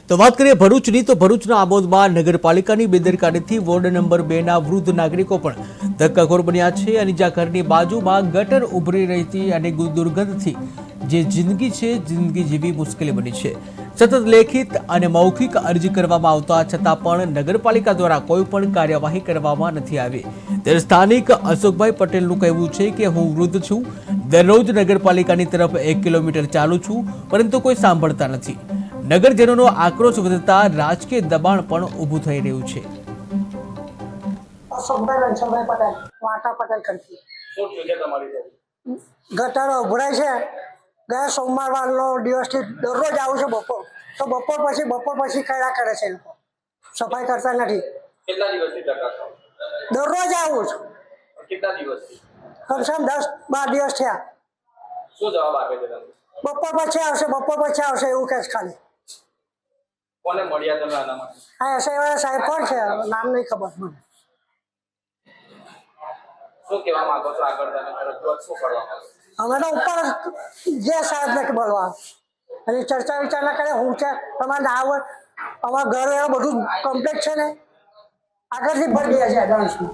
તો વાત કરીએ ભરૂચની, તો ભરૂચના આમોદમાં નગરપાલિકાની બેદરકારીથી વોર્ડ નંબર 2ના વૃદ્ધ નાગરિકો પણ ધક્કાખોર બન્યા છે અને જ્યાં ઘરની બાજુમાં ગટર ઉભરી રહેતી અને દુર્ગંધથી જે જિંદગી છે, જિંદગી જીવી મુશ્કેલી બની છે। સતત લેખિત અને મૌખિક અરજી કરવામાં આવતા છતાં પણ નગરપાલિકા દ્વારા કોઈ પણ કાર્યવાહી કરવામાં નથી આવી। ત્યારે સ્થાનિક અશોકભાઈ પટેલનું કહેવું છે કે હું વૃદ્ધ છું, દરરોજ નગરપાલિકાની તરફ 1 કિલોમીટર ચાલું છું, પરંતુ કોઈ સાંભળતા નથી। નગરજનોનો આક્રોશ વધતા રાજકીય દબાણ પણ ઊભું થઈ રહ્યું છે। અશોકભાઈ રણછોડભાઈ પટેલ, વાટા પટેલ ખડકી। શું થયું છે તમારી સાથે? ગટર ઉભરાય છે। ગયા સોમવાર વારનો દિવસથી દરરોજ આવું છું બપોર, તો બપોર પછી કર્યા કરે છે એ લોકો, સફાઈ કરતા નથી। કેટલા દિવસથી ધક્કા ખાવ? દરરોજ આવું છું, કેટલા દિવસથી? કમસે કમ 10-12 દિવસ થયા। શું જવાબ આપે છે તમે? બપોર પછી આવશે એવું કહે છે ખાલી। કોને મળ્યા તમે આના માટે? હા, એસઆઈ સાહેબ કોણ છે, નામ નહીં ખબર મને। શું કહેવા માંગો છો આગળ તમે? રજૂઆત શું કરવા માંગો? અમે તો ઉપર જે સાહેબને બોલવા અને ચર્ચા વિચારણા કરે, હું છે તમારે ના હોય, અમારા ઘર એવા બધું કમ્પ્લીટ છે ને, આગળથી ભરી દે છે એડવાન્સમાં।